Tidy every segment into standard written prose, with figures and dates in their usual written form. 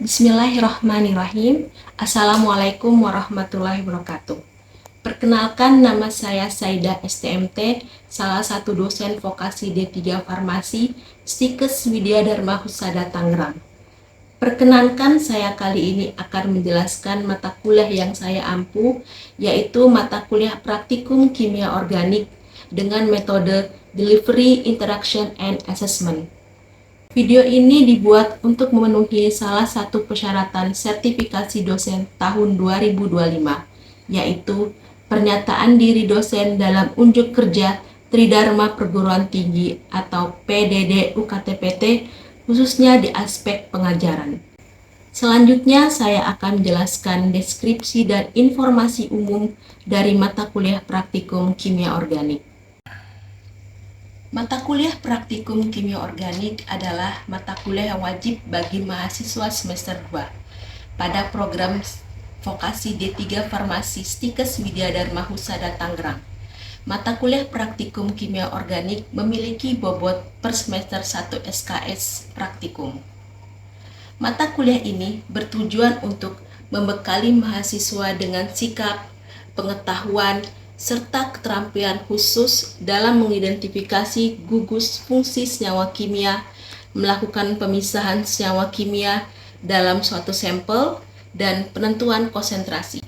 Bismillahirrahmanirrahim. Assalamualaikum warahmatullahi wabarakatuh. Perkenalkan, nama saya Saida STMT, salah satu dosen vokasi D3 Farmasi, Stikes Widya Dharma Husada Tangerang. Perkenankan, saya kali ini akan menjelaskan mata kuliah yang saya ampu, yaitu mata kuliah Praktikum Kimia Organik dengan metode Delivery, Interaction, and Assessment. Video ini dibuat untuk memenuhi salah satu persyaratan sertifikasi dosen tahun 2025, yaitu pernyataan diri dosen dalam unjuk kerja Tridharma Perguruan Tinggi atau PDD UKTPT, khususnya di aspek pengajaran. Selanjutnya saya akan menjelaskan deskripsi dan informasi umum dari mata kuliah Praktikum Kimia Organik. Mata kuliah Praktikum Kimia Organik adalah mata kuliah yang wajib bagi mahasiswa semester 2 pada program vokasi D3 Farmasi Stikes Widya Dharma Husada Tangerang. Mata kuliah Praktikum Kimia Organik memiliki bobot per semester 1 SKS praktikum. Mata kuliah ini bertujuan untuk membekali mahasiswa dengan sikap, pengetahuan, serta keterampilan khusus dalam mengidentifikasi gugus fungsi senyawa kimia, melakukan pemisahan senyawa kimia dalam suatu sampel, dan penentuan konsentrasi.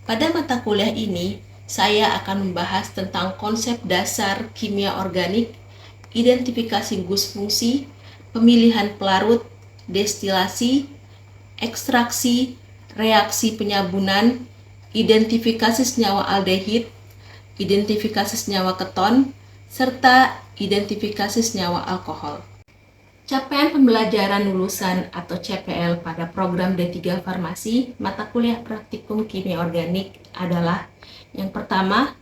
Pada mata kuliah ini, saya akan membahas tentang konsep dasar kimia organik, identifikasi gugus fungsi, pemilihan pelarut, destilasi, ekstraksi, reaksi penyabunan, identifikasi senyawa aldehid, identifikasi senyawa keton, serta identifikasi senyawa alkohol. Capaian pembelajaran lulusan atau CPL pada program D3 Farmasi mata kuliah Praktikum Kimia Organik adalah yang pertama,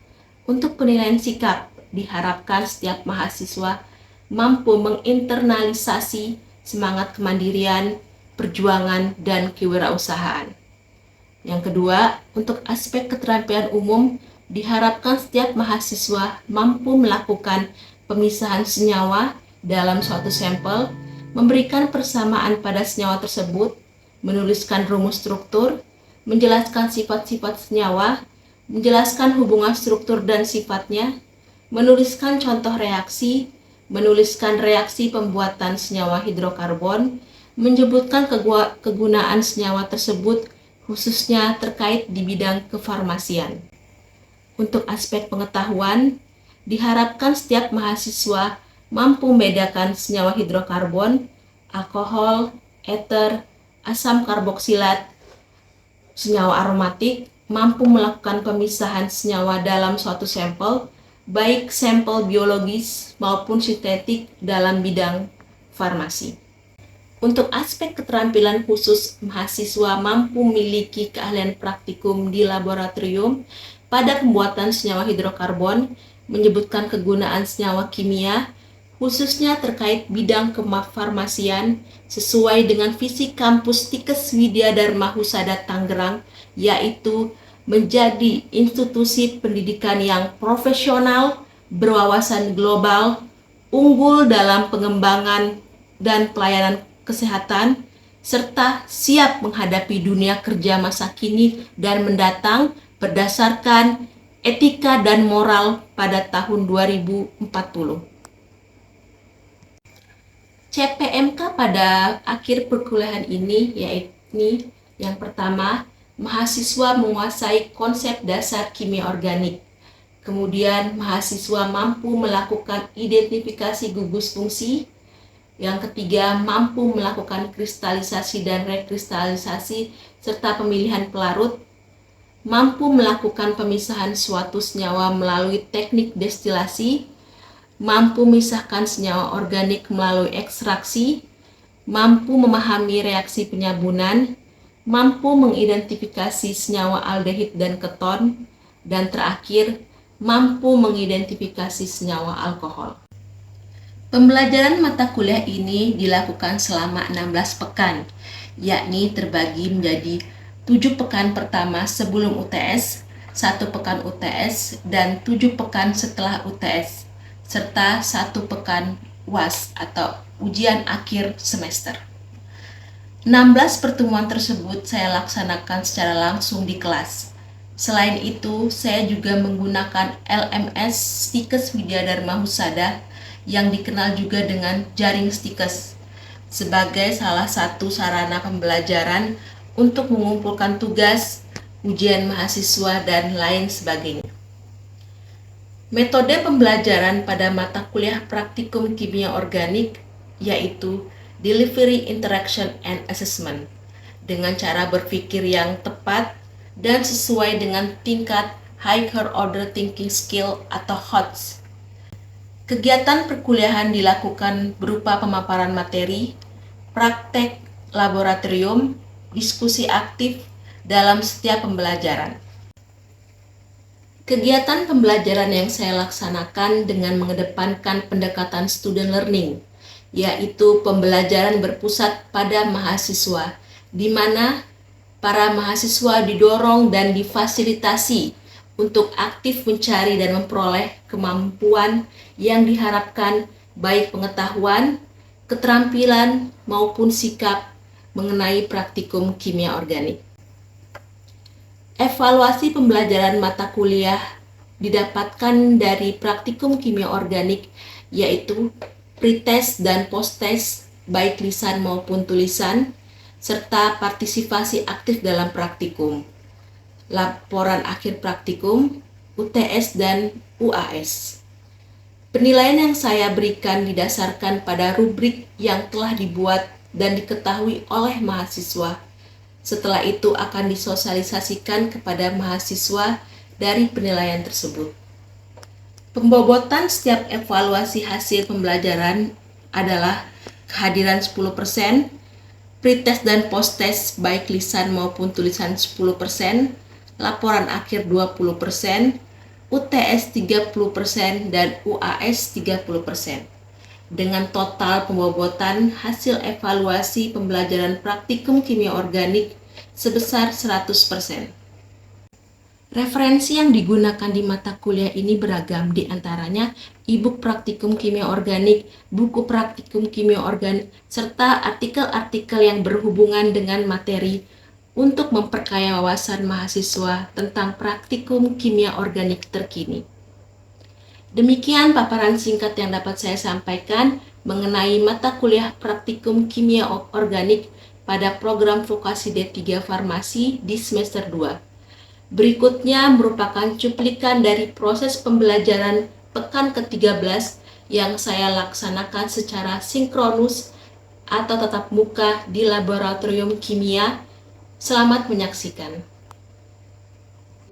untuk penilaian sikap diharapkan setiap mahasiswa mampu menginternalisasi semangat kemandirian, perjuangan, dan kewirausahaan. Yang kedua, untuk aspek keterampilan umum, diharapkan setiap mahasiswa mampu melakukan pemisahan senyawa dalam suatu sampel, memberikan persamaan pada senyawa tersebut, menuliskan rumus struktur, menjelaskan sifat-sifat senyawa, menjelaskan hubungan struktur dan sifatnya, menuliskan contoh reaksi, menuliskan reaksi pembuatan senyawa hidrokarbon, menyebutkan kegunaan senyawa tersebut, khususnya terkait di bidang kefarmasian. Untuk aspek pengetahuan, diharapkan setiap mahasiswa mampu membedakan senyawa hidrokarbon, alkohol, eter, asam karboksilat, senyawa aromatik, mampu melakukan pemisahan senyawa dalam suatu sampel, baik sampel biologis maupun sintetik dalam bidang farmasi. Untuk aspek keterampilan khusus, mahasiswa mampu memiliki keahlian praktikum di laboratorium pada pembuatan senyawa hidrokarbon, menyebutkan kegunaan senyawa kimia, khususnya terkait bidang kefarmasian sesuai dengan visi kampus Stikes Widya Dharma Husada Tangerang, yaitu menjadi institusi pendidikan yang profesional, berwawasan global, unggul dalam pengembangan dan pelayanan kesehatan, serta siap menghadapi dunia kerja masa kini dan mendatang berdasarkan etika dan moral pada tahun 2040. CPMK pada akhir perkuliahan ini yaitu yang pertama, mahasiswa menguasai konsep dasar kimia organik. Kemudian, mahasiswa mampu melakukan identifikasi gugus fungsi. Yang ketiga, mampu melakukan kristalisasi dan rekristalisasi serta pemilihan pelarut, mampu melakukan pemisahan suatu senyawa melalui teknik destilasi, mampu memisahkan senyawa organik melalui ekstraksi, mampu memahami reaksi penyabunan, mampu mengidentifikasi senyawa aldehid dan keton, dan terakhir, mampu mengidentifikasi senyawa alkohol. Pembelajaran mata kuliah ini dilakukan selama 16 pekan, yakni terbagi menjadi 7 pekan pertama sebelum UTS, 1 pekan UTS, dan 7 pekan setelah UTS, serta 1 pekan UAS atau ujian akhir semester. 16 pertemuan tersebut saya laksanakan secara langsung di kelas. Selain itu, saya juga menggunakan LMS Stikes Widya Dharma Husada yang dikenal juga dengan jaring Stikes sebagai salah satu sarana pembelajaran untuk mengumpulkan tugas, ujian mahasiswa, dan lain sebagainya. Metode pembelajaran pada mata kuliah praktikum kimia organik yaitu Delivery, Interaction, and Assessment dengan cara berpikir yang tepat dan sesuai dengan tingkat Higher Order Thinking Skill atau HOTS. Kegiatan perkuliahan dilakukan berupa pemaparan materi, praktek laboratorium, diskusi aktif dalam setiap pembelajaran. Kegiatan pembelajaran yang saya laksanakan dengan mengedepankan pendekatan student learning, yaitu pembelajaran berpusat pada mahasiswa, di mana para mahasiswa didorong dan difasilitasi untuk aktif mencari dan memperoleh kemampuan yang diharapkan baik pengetahuan, keterampilan, maupun sikap mengenai praktikum kimia organik. Evaluasi pembelajaran mata kuliah didapatkan dari praktikum kimia organik yaitu pretest dan posttest baik lisan maupun tulisan, serta partisipasi aktif dalam praktikum, laporan akhir praktikum, UTS, dan UAS. Penilaian yang saya berikan didasarkan pada rubrik yang telah dibuat dan diketahui oleh mahasiswa. Setelah itu akan disosialisasikan kepada mahasiswa dari penilaian tersebut. Pembobotan setiap evaluasi hasil pembelajaran adalah kehadiran 10%, pretest dan posttest baik lisan maupun tulisan 10%, laporan akhir 20%, UTS 30%, dan UAS 30%. Dengan total pembobotan hasil evaluasi pembelajaran praktikum kimia organik sebesar 100%. Referensi yang digunakan di mata kuliah ini beragam, di antaranya e-book praktikum kimia organik, buku praktikum kimia organik, serta artikel-artikel yang berhubungan dengan materi untuk memperkaya wawasan mahasiswa tentang praktikum kimia organik terkini. Demikian paparan singkat yang dapat saya sampaikan mengenai mata kuliah praktikum kimia organik pada program vokasi D3 Farmasi di semester 2. Berikutnya merupakan cuplikan dari proses pembelajaran pekan ke-13 yang saya laksanakan secara sinkronus atau tatap muka di laboratorium kimia. Selamat menyaksikan.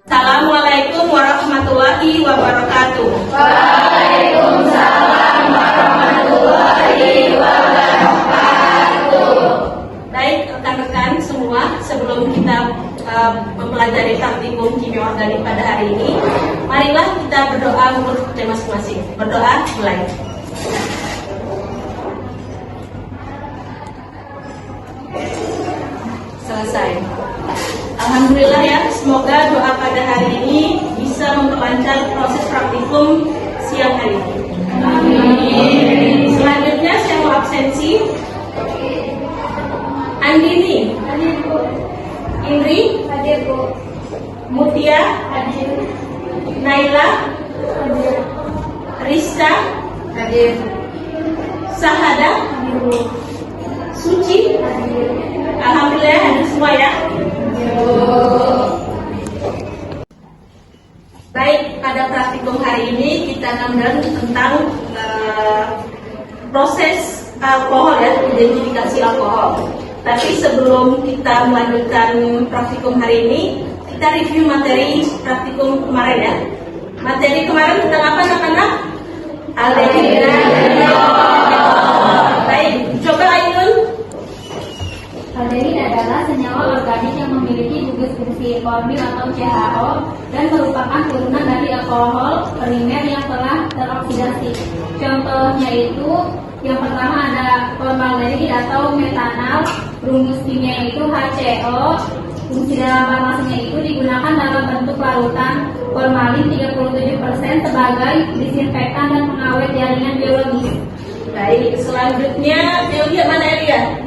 Assalamualaikum warahmatullahi wabarakatuh. Waalaikumsalam warahmatullahi wabarakatuh. Baik rekan-rekan semua, sebelum kita mempelajari praktikum kimia organik pada hari ini, marilah kita berdoa menurut tema masing-masing. Berdoa mulai. Selesai. Alhamdulillah ya, semoga doa pada hari ini bisa memperlancar proses praktikum siang hari ini. Amin. Selanjutnya saya mau absensi. Andini, Indri, Mutia, Naila, Rista, Sahada, Suci. Alhamdulillah hadir semua ya. Baik, pada praktikum hari ini kita akan belajar tentang proses alkohol ya, identifikasi alkohol. Tapi sebelum kita melanjutkan praktikum hari ini, kita review materi praktikum kemarin ya. Materi kemarin tentang apa anak-anak? Aldehid polikorbil atau CHO dan merupakan turunan dari alkohol primer yang telah teroksidasi. Contohnya itu yang pertama ada formaldehid atau metanal, rumus kimia itu HCO. Fungsi dalam farmasinya itu digunakan dalam bentuk larutan formalin 37% sebagai disinfektan dan pengawet jaringan biologis. Baik, selanjutnya Teolia mana Elia?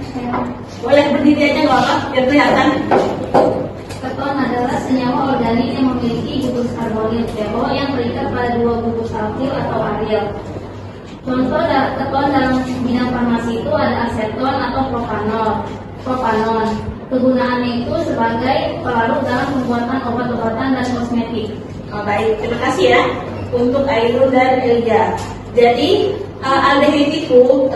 Boleh berdiri aja nggak apa, biar kelihatan. Keton adalah senyawa organik yang memiliki gugus karbonil CH yang terikat pada dua gugus alkil atau aril. Contoh keton dalam bidang farmasi itu ada aseton atau propanon. Kegunaannya itu sebagai pelarut dalam pembuatan obat-obatan dan kosmetik. Oh, baik, terima kasih ya untuk Ainul dan Elia. Jadi aldehid itu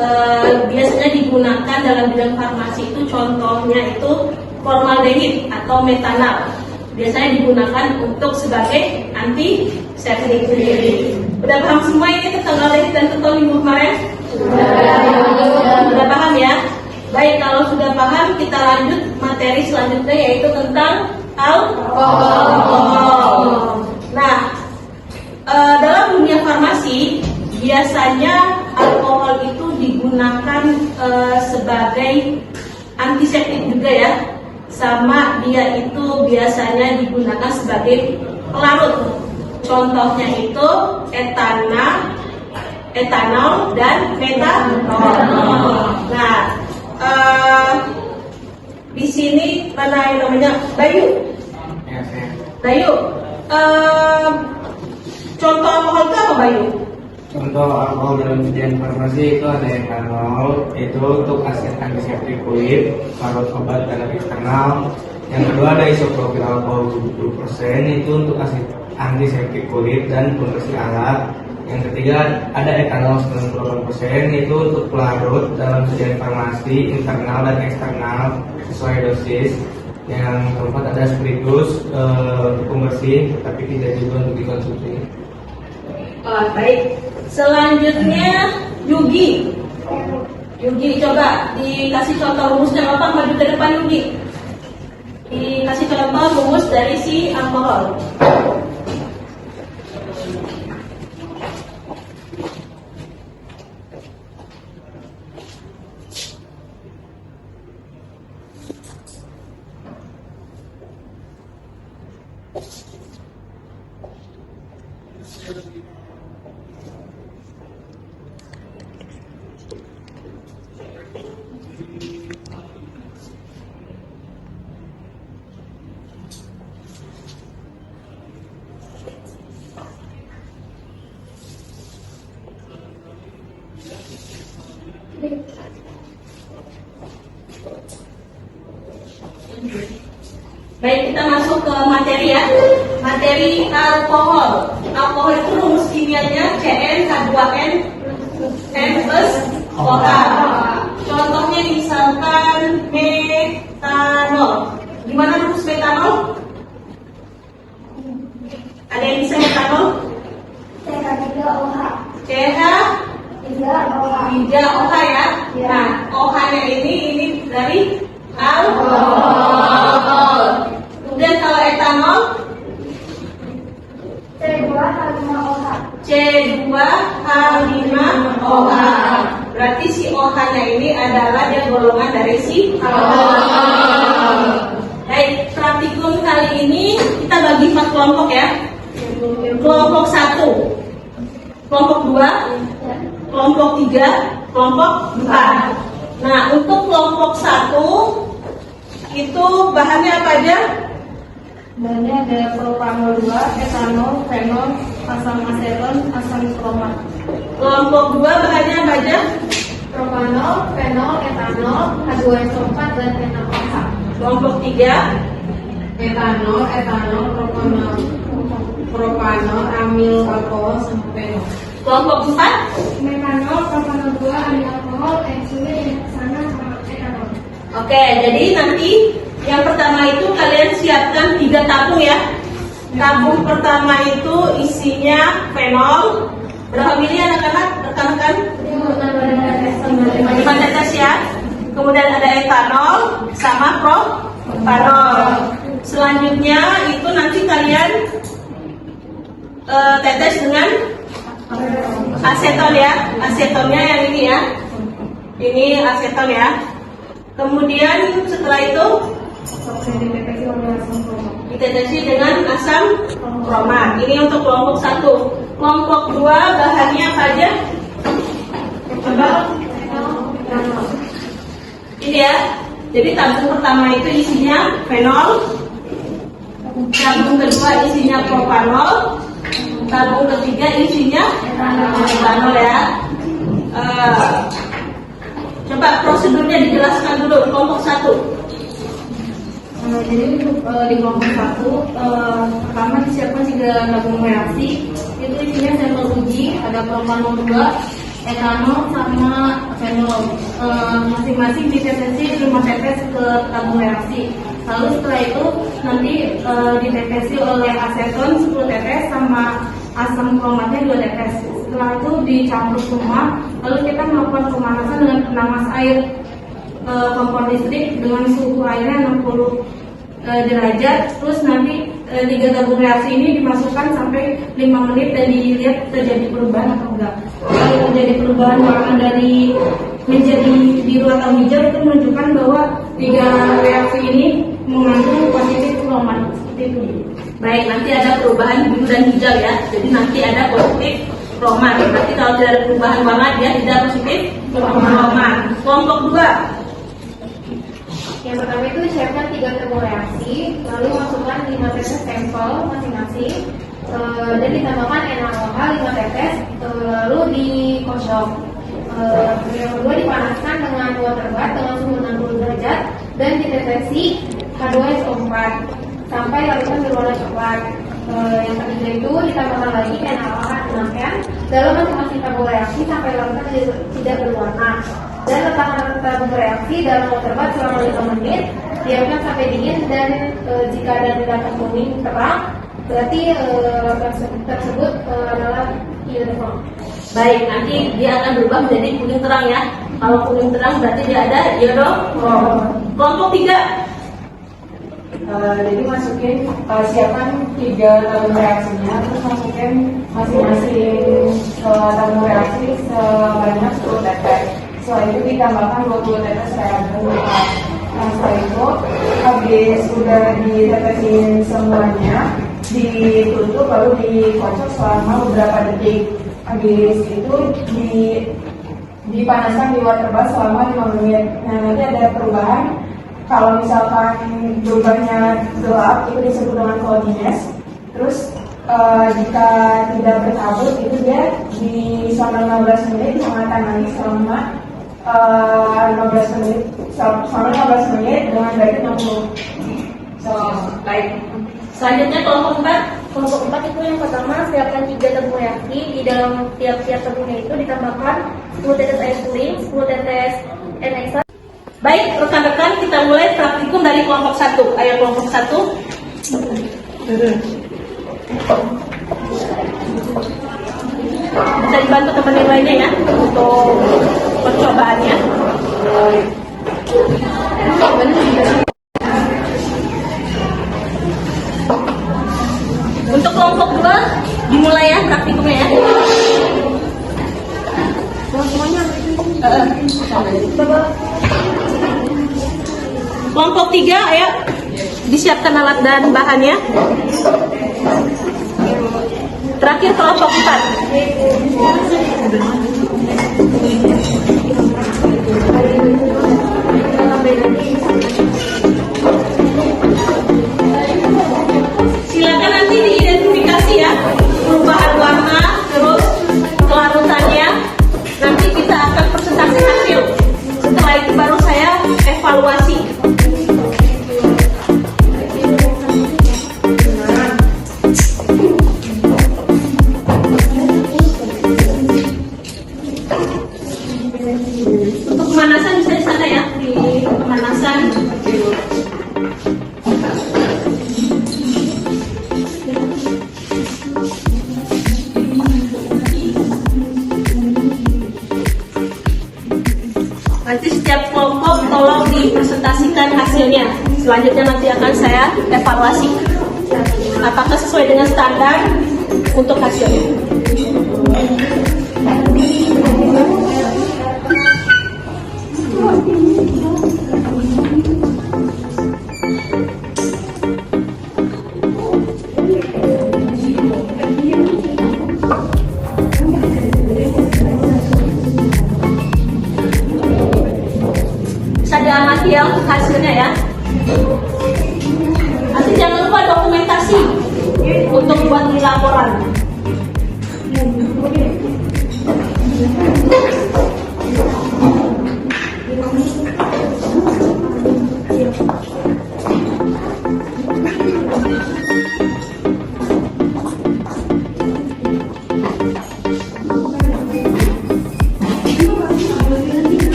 biasanya digunakan dalam bidang farmasi itu contohnya itu formaldehid atau metanal. Biasanya digunakan untuk sebagai antiseptik. Udah paham semua ini tentang aldehid dan keton minggu kemarin? Sudah paham ya? Baik, kalau sudah paham kita lanjut materi selanjutnya yaitu tentang alkohol. Nah, dalam dunia farmasi biasanya alkohol itu digunakan sebagai antiseptik juga ya. Sama dia itu biasanya digunakan sebagai pelarut. Contohnya itu etanol dan metanol. Nah, di sini mana yang namanya Bayu? Ya, saya. Bayu, contoh alkohol itu apa Bayu? Contoh alkohol dalam bidang farmasi itu ada etanol, itu untuk antiseptik kulit, larut obat dalam eksternal. Yang kedua ada isopropil alkohol 70%, itu untuk antiseptik kulit dan pembersih alat. Yang ketiga ada etanol 98%, itu untuk pelarut dalam bidang farmasi internal dan eksternal sesuai dosis. Yang keempat ada spiritus pembersih, tapi tidak juga untuk dikonsumsi. Baik. Selanjutnya Yugi. Yugi coba dikasih contoh rumusnya, Bapak maju ke depan Yugi. Dikasih contoh rumus dari si alkohol. Baik, kita masuk ke materi ya. Materi alkohol. Alkohol itu rumus kimianya CnH2n N plus OH. Contohnya misalkan metanol. Gimana rumus metanol? Ada yang bisa metanol? CH3OH. CH3OH ya. Nah, OH-nya ini dari alkohol. Kemudian kalau etanol C2H5OH. C2H5OH. Berarti si OH-nya ini adalah dia golongan dari si alkohol. Baik, praktikum kali ini kita bagi 4 kelompok ya. Kelompok 1, kelompok 2, kelompok 3, kelompok 4. Nah, untuk kelompok 1 itu bahannya apa aja? Bahannya ada propanol 2, etanol, fenol, asam aseton, asam kromat. Kelompok 2 bahannya apa aja? Propanol, fenol, etanol, H2SO4 dan metanol. Kelompok 3 Etanol, propanol, amil alkohol, sama fenol. kelompok 4. Metanol, propanol 2, amil alkohol, enzim, hexana, sama etanol. Oke, jadi nanti yang pertama itu kalian siapkan 3 tabung ya. Tabung pertama itu isinya fenol. Berapa mili anak-anak? Rekan-rekan? 5 tetes ya. Kemudian ada etanol sama propanol. Selanjutnya itu nanti kalian tetes dengan aseton ya. Asetonnya yang ini ya. Ini aseton ya. Kemudian setelah itu ditetesi dengan asam kromat. Ini untuk kelompok 1. Kelompok 2 bahannya apa aja? Ini ya. Jadi tabung pertama itu isinya fenol, tabung kedua isinya propanol, tabung ketiga isinya etanol ya. Coba prosedurnya dijelaskan dulu kelompok 1. Jadi untuk di kelompok 1 pertama disiapkan 3 tabung reaksi. Itu isinya sampel uji, ada propanol 2, etanol sama fenol. Masing-masing ditetesi 5 tetes ke tabung reaksi. Lalu setelah itu nanti ditetesi oleh aseton 10 tetes sama asam kromatnya 2 tetes. Setelah itu dicampur semua, lalu kita melakukan pemanasan dengan penamas air kompor listrik dengan suhu airnya 60 derajat. Terus nanti 3 tabung reaksi ini dimasukkan sampai 5 menit dan dilihat terjadi perubahan atau enggak. Kalau terjadi perubahan warna dari menjadi biru atau hijau, itu menunjukkan bahwa 3 reaksi ini mengandung positif kromat. Seperti itu. Baik, nanti ada perubahan biru dan hijau ya. Jadi nanti ada positif kromat. Nanti kalau tidak ada perubahan warna dia tidak positif kromat. Kelompok 2. Yang pertama itu disiapkan 3 tabung reaksi, lalu masukkan 5 tetes sampel masing-masing, dan ditambahkan NaOH 5 tetes, lalu dikosong. Yang kedua dipanaskan dengan water bath dengan suhu 60 derajat dan ditetesi H2SO4 sampai larutan berwarna coklat. Yang ketiga itu ditambahkan lagi NaOH 6N dalam masing-masing tabung reaksi sampai larutan tidak berwarna. Dan letakkan tabung reaksi dalam water bath selama 5 menit, diamkan sampai dingin, dan jika ada tindakan kuning terang, berarti larutan tersebut adalah iodoform. Baik, nanti dia akan berubah menjadi kuning terang ya. Kalau kuning terang berarti dia ada iodoform. Kelompok 3. Jadi masukin, siapkan 3 tabung reaksinya, terus masukin masing-masing tabung reaksi sebanyak 10 tetes. Setelah itu ditambahkan 20 tetes reagen. Nah, setelah itu habis udah ditetesin semuanya, ditutup lalu dikocok selama beberapa detik. Habis itu dipanaskan di water bath selama 5 menit. Nah, nanti ada perubahan. Kalau misalkan berubahnya gelap, itu disebut dengan cloudiness. Terus jika tidak berkabut, itu dia selama 15 menit menghangatkan selama 15 menit dengan derajat 60. Baik. Selanjutnya kelompok 4. Kelompok 4 itu yang pertama siapkan 3 tabung reaksi. Di dalam tiap-tiap tabungnya itu ditambahkan 10 tetes air cooling, 10 tetes NX. Baik, rekan-rekan, kita mulai praktikum dari kelompok 1. Ayo kelompok 1. Bisa dibantu teman yang lainnya ya untuk percobaannya. Untuk kelompok 2 dimulai ya praktikumnya ya. Kelompok 3, ayo disiapkan alat dan bahannya. Terakhir kelompok 4. Silakan nanti diidentifikasi ya perubahan warna, terus kelarutannya. Nanti kita akan presentasi hasil. Setelah itu baru saya evaluasi. Untuk pemanasan bisa di sana ya, di pemanasan. Nanti setiap kelompok tolong dipresentasikan hasilnya. Selanjutnya nanti akan saya evaluasi apakah sesuai dengan standar untuk hasilnya. Bisa diamati ya untuk hasilnya ya. Nanti jangan lupa dokumentasi untuk buat di laporan.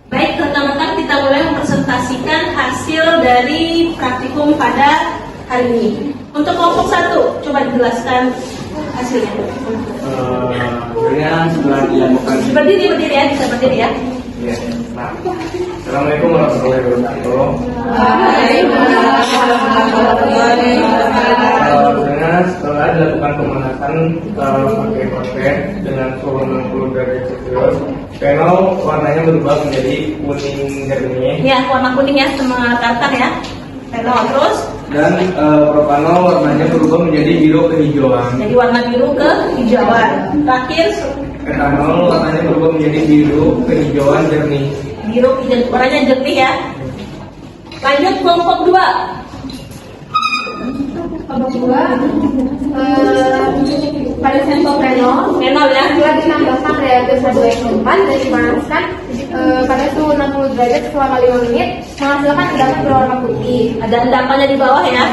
Baik rekan-rekan, kita mulai mempresentasikan hasil dari praktikum pada hari ini. Untuk kelompok 1, coba dijelaskan hasilnya. Dengan setelah dilakukan Berdiri ya, bisa berdiri ya. ya. Nah, Assalamualaikum warahmatullahi wabarakatuh. Dengan setelah dilakukan pemanasan pakai korpet dengan suhu 60 derajat Celcius, panel warnanya berubah menjadi kuning jernih Ya, warna kuning ya, sama rekan ya. Terus, dan propanol warnanya berubah menjadi biru kehijauan. jadi warna biru ke hijauan. Terakhir, Etanol warnanya berubah menjadi biru kehijauan jernih. biru hijau, warnanya jernih ya. Lanjut kelompok 2. Kelompok 2, pada sampel renol ya. telah ditambahkan reagen H2SO4 dan dipanaskan pada suhu 60 derajat selama 5 menit, menghasilkan endapan berwarna putih. Ada endapannya di bawah ya.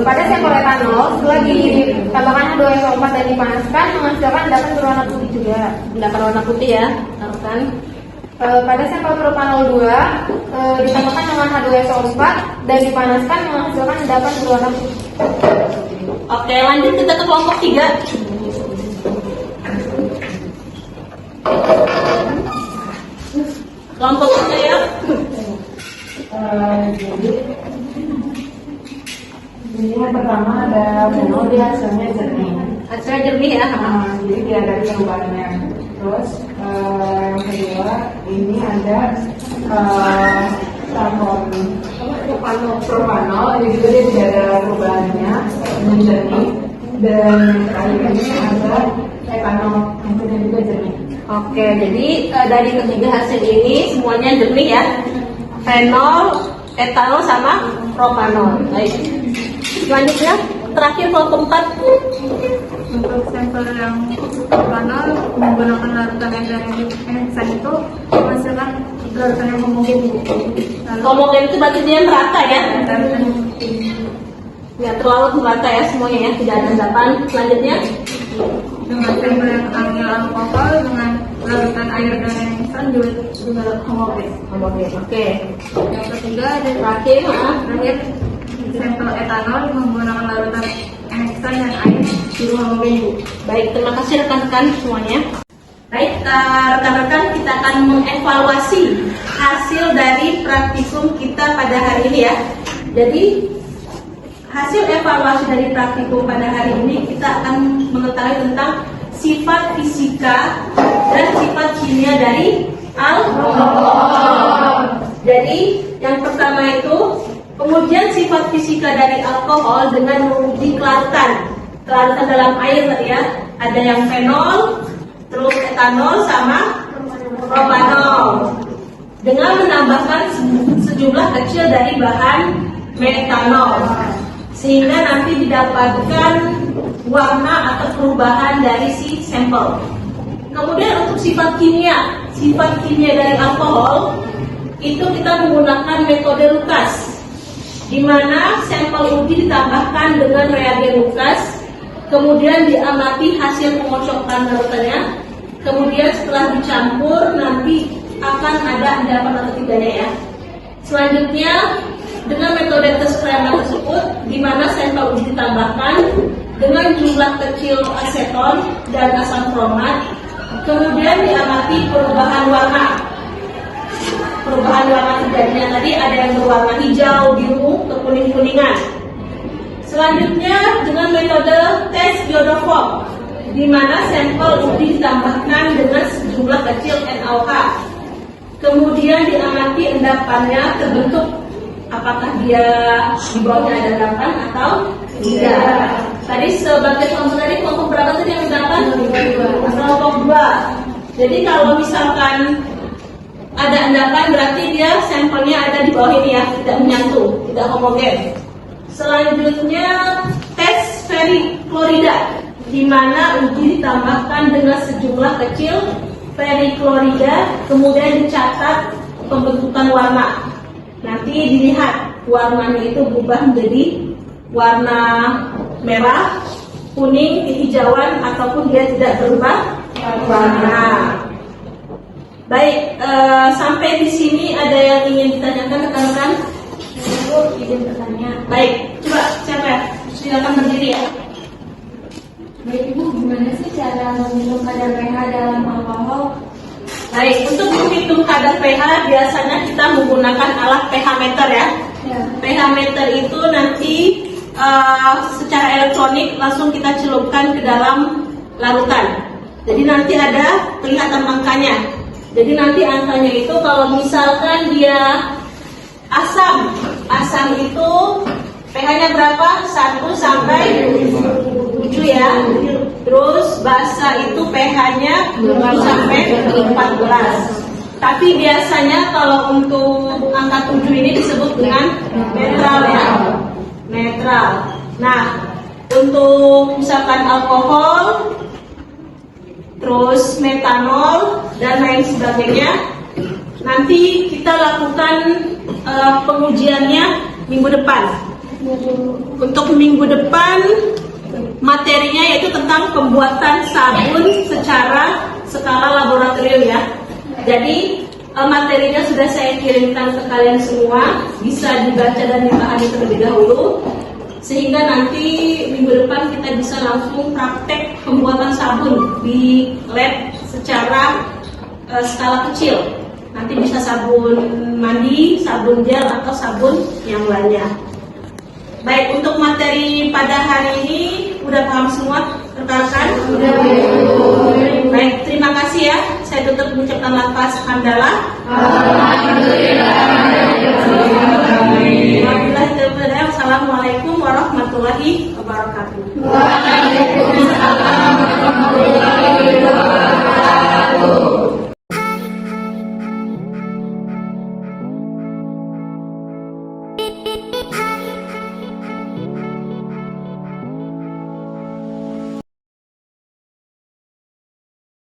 Pada sampel etanol setelah ditambahkan H2SO4 dan dipanaskan, menghasilkan endapan berwarna putih juga. Endapan warna putih ya, taruhkan. Pada sampel propanol 2 ditambahkan dengan H2SO4 dan dipanaskan, menghasilkan endapan berwarna putih. Oke, lanjut kita ke kelompok 3. Kelompok 3 ya. Jadi yang pertama ada fenol, dia hasilnya jernih. Hasilnya jernih ya. Jadi tidak ada perubahannya. Terus yang kedua ini ada propanol, jadi juga dia tidak ada perubahannya dengan jernih. Dan terakhir ini ada etanol, hasilnya juga jernih. Oke, jadi dari ketiga hasil ini semuanya jernih ya. Fenol, etanol sama propanol. Baik. Selanjutnya terakhir kelompok 4. Untuk sampel yang propanol menggunakan larutan heksan itu menghasilkan larutan yang homogen. Homogen itu berarti dia merata ya. Larutan yang putih. Ya, terlalu merata ya semuanya ya, tidak ada endapan. Selanjutnya Dengan sampel yang ambil alkohol dengan larutan air dan heksan juga homogen. homogen. Oke. Yang ketiga ada Terakhir, terakhir sampel etanol menggunakan larutan heksan dan air biru homogen. baik, terima kasih rekan-rekan semuanya. Baik, rekan-rekan, kita akan mengevaluasi hasil dari praktikum kita pada hari ini ya. Jadi hasil evaluasi dari praktikum pada hari ini kita akan mengetahui tentang sifat fisika dan sifat kimia dari alkohol. Jadi yang pertama itu pengujian sifat fisika dari alkohol dengan menguji kelarutan dalam air tadi ya. Ada yang fenol, terus etanol sama propanol dengan menambahkan sejumlah kecil dari bahan metanol sehingga nanti didapatkan warna atau perubahan dari si sampel. Kemudian untuk sifat kimia dari alkohol itu kita menggunakan metode Lucas, di mana sampel uji ditambahkan dengan reagen Lucas, kemudian diamati hasil pengocokan larutannya, kemudian setelah dicampur nanti akan ada endapan atau tidaknya ya. Selanjutnya dengan metode tes Kramer tersebut, di mana sampel uji ditambahkan dengan jumlah kecil aseton dan asam kromat, kemudian diamati perubahan warna. perubahan warna terjadinya tadi ada yang berwarna hijau, biru, ke kuning-kuningan. Selanjutnya dengan metode tes iodoform, di mana sampel uji ditambahkan dengan sejumlah kecil NaOH. Kemudian diamati endapannya terbentuk, apakah dia di bawahnya ada endapan atau tidak. Tadi sebagai contoh tadi kelompok berapa tadi yang endapan? Kelompok 2. Jadi kalau misalkan ada endapan berarti dia sampelnya ada di bawah ini ya, tidak menyatu, tidak homogen. Selanjutnya tes periklorida, di mana uji ditambahkan dengan sejumlah kecil periklorida, kemudian dicatat pembentukan warna. Nanti dilihat warnanya itu berubah menjadi warna merah, kuning, kehijauan, ataupun dia tidak berubah warna. Baik, sampai di sini ada yang ingin ditanyakan rekan-rekan? Izin bertanya. Baik, coba siapa ya? Silakan berdiri ya. Baik Ibu, gimana sih cara menghitung kadar pH dalam alkohol? Baik, untuk menghitung kadar pH biasanya kita menggunakan alat pH meter ya. pH meter itu nanti secara elektronik langsung kita celupkan ke dalam larutan. Jadi nanti ada kelihatan angkanya. Jadi nanti angkanya itu kalau misalkan dia asam itu pH-nya berapa? 1 sampai 7 ya. Terus basa itu pH-nya 7 sampai 14. Tapi biasanya kalau untuk angka 7 ini disebut dengan netral ya. Netral. Nah, untuk misalkan alkohol, terus metanol dan lain sebagainya, nanti kita lakukan pengujiannya minggu depan. Untuk minggu depan materinya yaitu tentang pembuatan sabun secara skala laboratorium ya. Jadi materinya sudah saya kirimkan ke kalian semua, bisa dibaca dan dipahami terlebih dahulu, sehingga nanti minggu depan kita bisa langsung praktek pembuatan sabun di lab secara skala kecil. Nanti bisa sabun mandi, sabun gel, atau sabun yang lainnya. Baik, untuk materi pada hari ini udah paham semua rekan-rekan? Baik, terima kasih ya. Saya tutup mengucapkan lafaz hamdalah. Assalamualaikum warahmatullahi wabarakatuh. Waalaikumsalam warahmatullahi wabarakatuh.